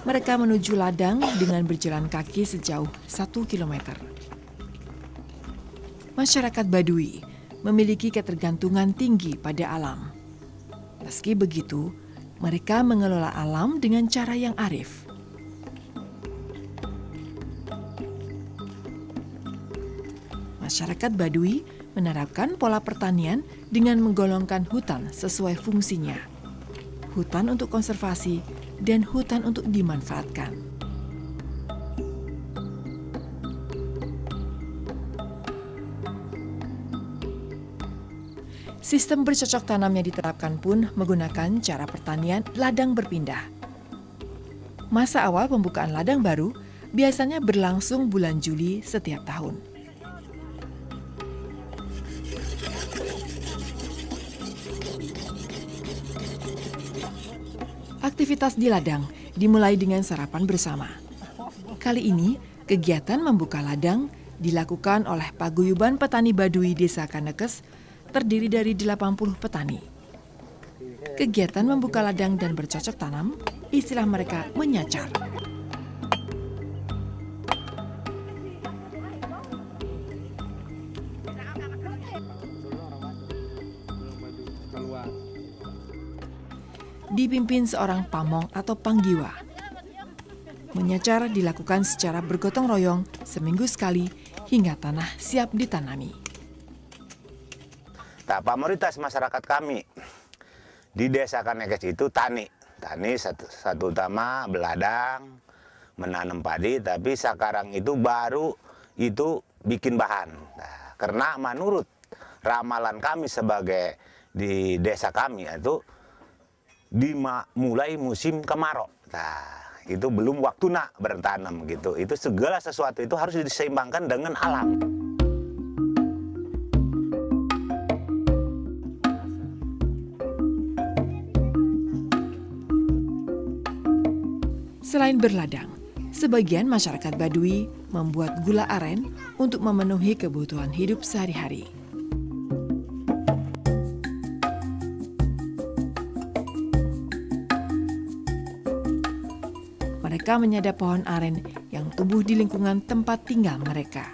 Mereka menuju ladang dengan berjalan kaki sejauh 1 kilometer. Masyarakat Baduy memiliki ketergantungan tinggi pada alam. Meski begitu, mereka mengelola alam dengan cara yang arif. Masyarakat Baduy menerapkan pola pertanian dengan menggolongkan hutan sesuai fungsinya. Hutan untuk konservasi dan hutan untuk dimanfaatkan. Sistem bercocok tanam yang diterapkan pun menggunakan cara pertanian ladang berpindah. Masa awal pembukaan ladang baru biasanya berlangsung bulan Juli setiap tahun. Aktivitas di ladang dimulai dengan sarapan bersama. Kali ini, kegiatan membuka ladang dilakukan oleh Paguyuban Petani Baduy Desa Kanekes, terdiri dari 80 petani. Kegiatan membuka ladang dan bercocok tanam, istilah mereka menyacar. Dipimpin seorang pamong atau panggiwa. Menyacar dilakukan secara bergotong royong seminggu sekali hingga tanah siap ditanami. Mayoritas masyarakat kami di Desa Kanekes itu tani. Tani satu utama beladang, menanam padi, tapi sekarang itu baru itu bikin bahan. Nah, karena menurut ramalan kami sebagai di desa kami itu mulai musim kemarau. Nah, itu belum waktunya bertanam gitu. Itu segala sesuatu itu harus diseimbangkan dengan alam. Selain berladang, sebagian masyarakat Baduy membuat gula aren untuk memenuhi kebutuhan hidup sehari-hari. Mereka menyadap pohon aren yang tumbuh di lingkungan tempat tinggal mereka.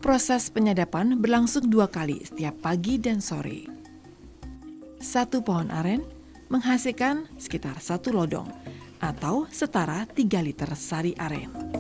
Proses penyadapan berlangsung 2 kali setiap pagi dan sore. 1 pohon aren menghasilkan sekitar 1 lodong atau setara 3 liter sari aren.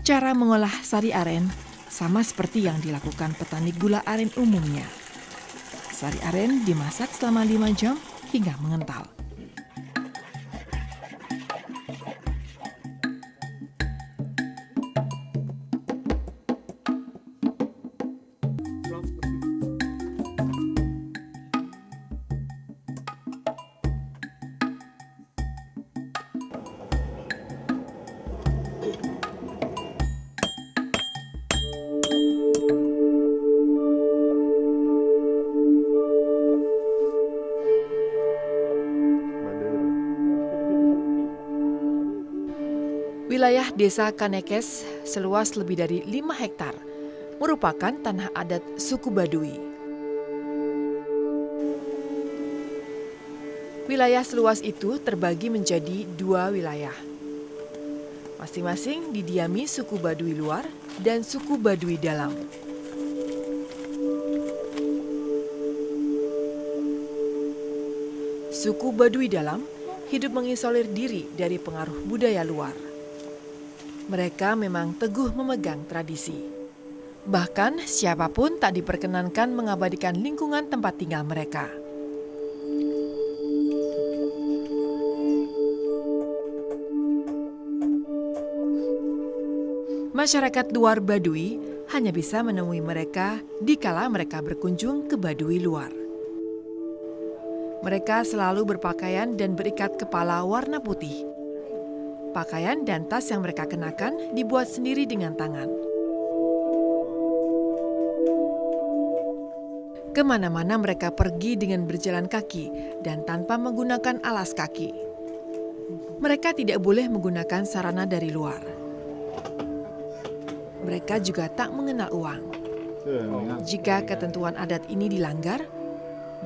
Cara mengolah sari aren sama seperti yang dilakukan petani gula aren umumnya. Sari aren dimasak selama 5 jam hingga mengental. Wilayah Desa Kanekes seluas lebih dari 5 hektar merupakan tanah adat suku Baduy. Wilayah seluas itu terbagi menjadi 2 wilayah. Masing-masing didiami suku Baduy luar dan suku Baduy dalam. Suku Baduy dalam hidup mengisolir diri dari pengaruh budaya luar. Mereka memang teguh memegang tradisi. Bahkan siapapun tak diperkenankan mengabadikan lingkungan tempat tinggal mereka. Masyarakat luar Baduy hanya bisa menemui mereka dikala mereka berkunjung ke Baduy luar. Mereka selalu berpakaian dan berikat kepala warna putih. Pakaian dan tas yang mereka kenakan dibuat sendiri dengan tangan. Kemana-mana mereka pergi dengan berjalan kaki dan tanpa menggunakan alas kaki. Mereka tidak boleh menggunakan sarana dari luar. Mereka juga tak mengenal uang. Jika ketentuan adat ini dilanggar,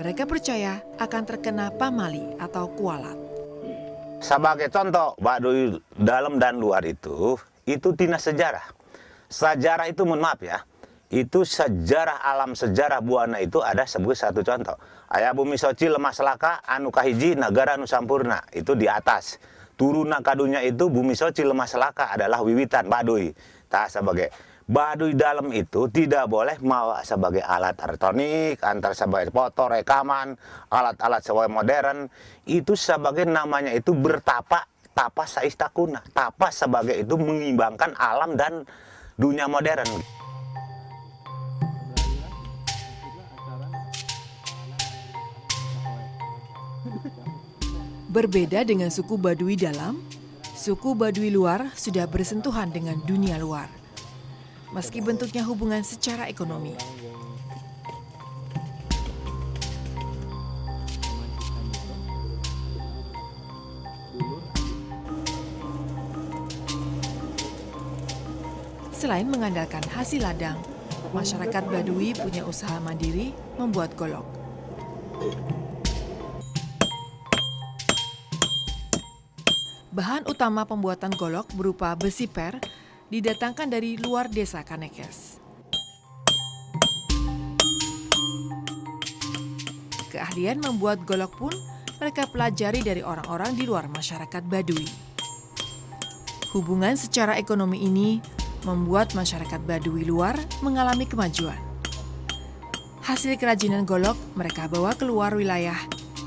mereka percaya akan terkena pamali atau kualat. Sebagai contoh, Baduy dalam dan luar itu dinas sejarah. Sejarah itu, mohon maaf ya, itu sejarah alam, sejarah buana itu ada sebagai satu contoh. Aya bumi soci lemah selaka, anu kahiji negara anu sampurna, itu di atas. Turuna kadunya itu bumi soci lemah selaka adalah wiwitan Baduy. Tak sebagai Baduy dalam itu tidak boleh mawa sebagai alat elektronik, antar sebagai foto, rekaman, alat-alat sesuai modern. Itu sebagai namanya itu bertapa, tapa saistakuna. Tapa sebagai itu mengimbangkan alam dan dunia modern. Berbeda dengan suku Baduy dalam, suku Baduy luar sudah bersentuhan dengan dunia luar. Meski bentuknya hubungan secara ekonomi. Selain mengandalkan hasil ladang, masyarakat Baduy punya usaha mandiri membuat golok. Bahan utama pembuatan golok berupa besi per didatangkan dari luar desa Kanekes. Keahlian membuat golok pun mereka pelajari dari orang-orang di luar masyarakat Baduy. Hubungan secara ekonomi ini membuat masyarakat Baduy luar mengalami kemajuan. Hasil kerajinan golok mereka bawa keluar wilayah,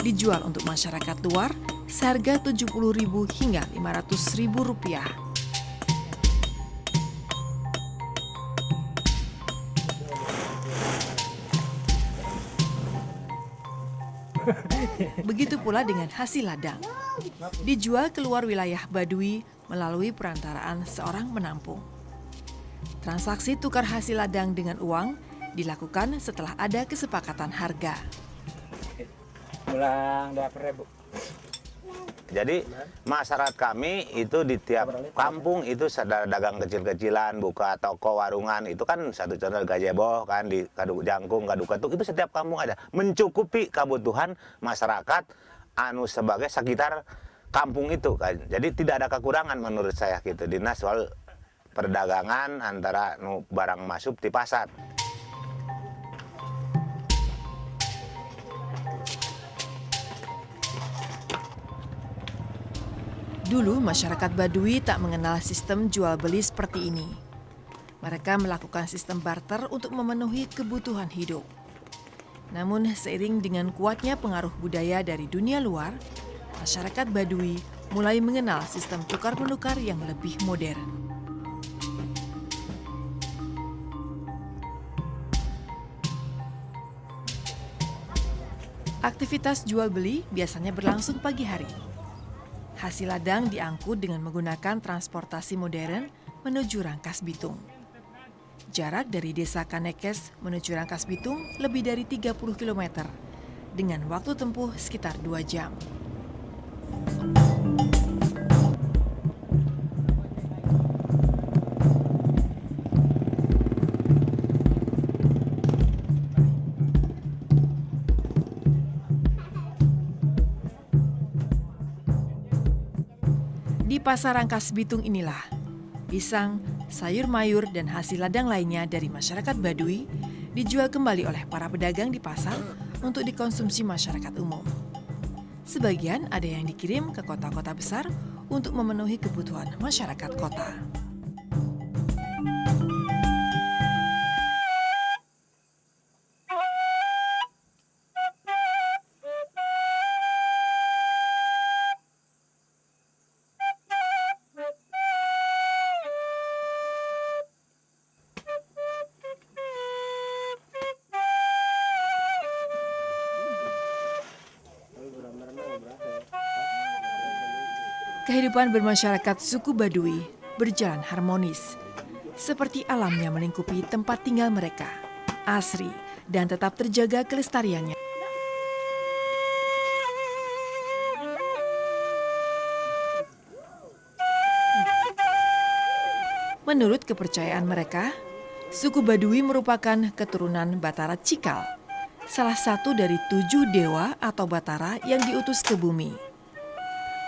dijual untuk masyarakat luar seharga Rp70.000 hingga Rp500.000. Begitu pula dengan hasil ladang. Dijual keluar wilayah Baduy melalui perantaraan seorang penampung. Transaksi tukar hasil ladang dengan uang dilakukan setelah ada kesepakatan harga. Pulang 2.000. Jadi masyarakat kami itu di tiap kampung itu ada dagang kecil-kecilan, buka toko warungan, itu kan satu contoh gazebo kan di Kaduk Jangkung, Kaduk Ketuk, itu setiap kampung ada, mencukupi kebutuhan masyarakat anu sebagai sekitar kampung itu kan. Jadi tidak ada kekurangan menurut saya gitu, dinas soal perdagangan antara barang masuk di pasar. Dulu masyarakat Baduy tak mengenal sistem jual beli seperti ini. Mereka melakukan sistem barter untuk memenuhi kebutuhan hidup. Namun seiring dengan kuatnya pengaruh budaya dari dunia luar, masyarakat Baduy mulai mengenal sistem tukar-menukar yang lebih modern. Aktivitas jual beli biasanya berlangsung pagi hari. Hasil ladang diangkut dengan menggunakan transportasi modern menuju Rangkas Bitung. Jarak dari desa Kanekes menuju Rangkas Bitung lebih dari 30 km dengan waktu tempuh sekitar 2 jam. Di pasar Rangkas Bitung inilah, pisang, sayur mayur, dan hasil ladang lainnya dari masyarakat Baduy dijual kembali oleh para pedagang di pasar untuk dikonsumsi masyarakat umum. Sebagian ada yang dikirim ke kota-kota besar untuk memenuhi kebutuhan masyarakat kota. Kehidupan bermasyarakat suku Baduy berjalan harmonis, seperti alam yang melingkupi tempat tinggal mereka, asri dan tetap terjaga kelestariannya. Menurut kepercayaan mereka, suku Baduy merupakan keturunan Batara Cikal, salah satu dari 7 dewa atau Batara yang diutus ke bumi.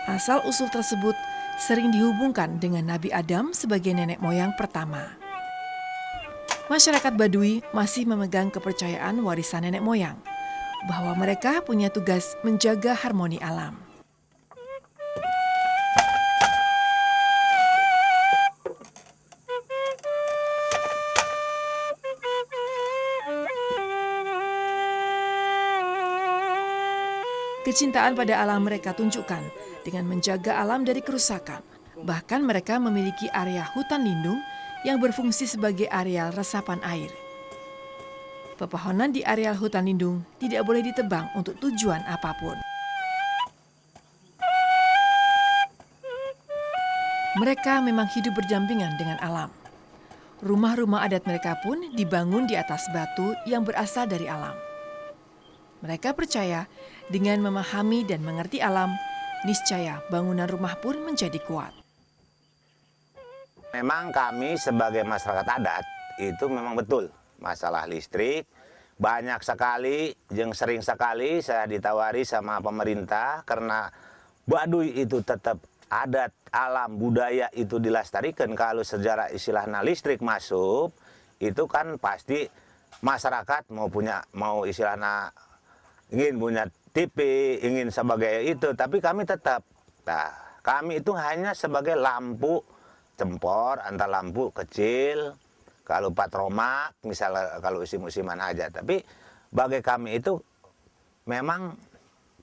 Asal-usul tersebut sering dihubungkan dengan Nabi Adam sebagai nenek moyang pertama. Masyarakat Baduy masih memegang kepercayaan warisan nenek moyang, bahwa mereka punya tugas menjaga harmoni alam. Kecintaan pada alam mereka tunjukkan dengan menjaga alam dari kerusakan. Bahkan mereka memiliki area hutan lindung yang berfungsi sebagai areal resapan air. Pepohonan di areal hutan lindung tidak boleh ditebang untuk tujuan apapun. Mereka memang hidup berdampingan dengan alam. Rumah-rumah adat mereka pun dibangun di atas batu yang berasal dari alam. Mereka percaya dengan memahami dan mengerti alam, niscaya bangunan rumah pun menjadi kuat. Memang kami sebagai masyarakat adat itu memang betul masalah listrik. Banyak sekali, yang sering sekali saya ditawari sama pemerintah karena Baduy itu tetap adat, alam, budaya itu dilestarikan. Kalau sejarah istilahnya listrik masuk, itu kan pasti masyarakat mau istilahnya ingin punya TV, ingin sebagai itu, tapi kami tetap, kami itu hanya sebagai lampu cempor, antar lampu kecil, kalau patromak, misalnya kalau musim-musiman aja. Tapi bagi kami itu memang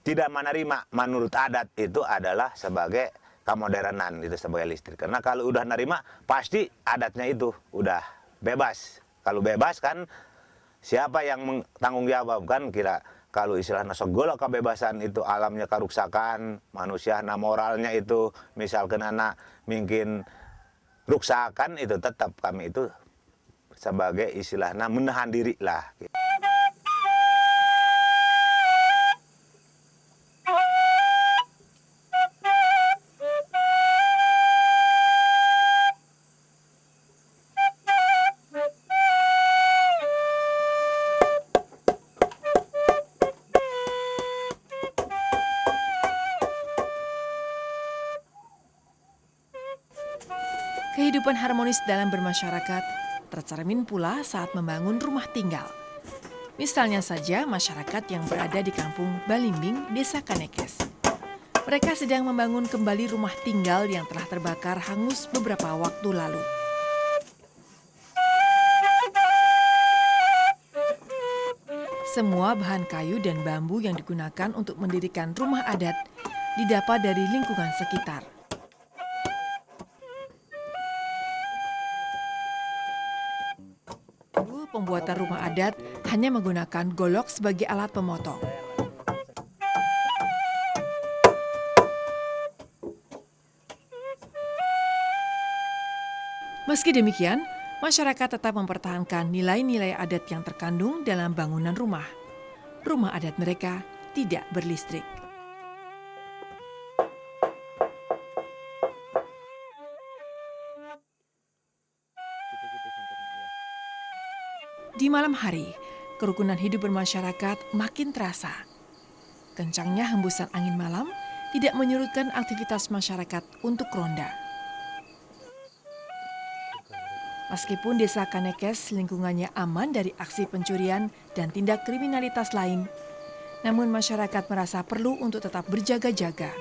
tidak menerima, menurut adat itu adalah sebagai kemodernan, itu sebagai listrik. Karena kalau udah nerima, pasti adatnya itu udah bebas. Kalau bebas kan, siapa yang tanggung jawab kan kira. Kalau istilahnya segala kebebasan itu alamnya karuksakan, manusia moralnya itu misalkan anak mungkin ruksakan, itu tetap kami itu sebagai istilahnya menahan diri lah. Kehidupan harmonis dalam bermasyarakat tercermin pula saat membangun rumah tinggal. Misalnya saja masyarakat yang berada di kampung Balimbing, Desa Kanekes. Mereka sedang membangun kembali rumah tinggal yang telah terbakar hangus beberapa waktu lalu. Semua bahan kayu dan bambu yang digunakan untuk mendirikan rumah adat didapat dari lingkungan sekitar. Pembuatan rumah adat hanya menggunakan golok sebagai alat pemotong. Meski demikian, masyarakat tetap mempertahankan nilai-nilai adat yang terkandung dalam bangunan rumah. Rumah adat mereka tidak berlistrik. Di malam hari, kerukunan hidup bermasyarakat makin terasa. Kencangnya hembusan angin malam tidak menyurutkan aktivitas masyarakat untuk ronda. Meskipun Desa Kanekes lingkungannya aman dari aksi pencurian dan tindak kriminalitas lain, namun masyarakat merasa perlu untuk tetap berjaga-jaga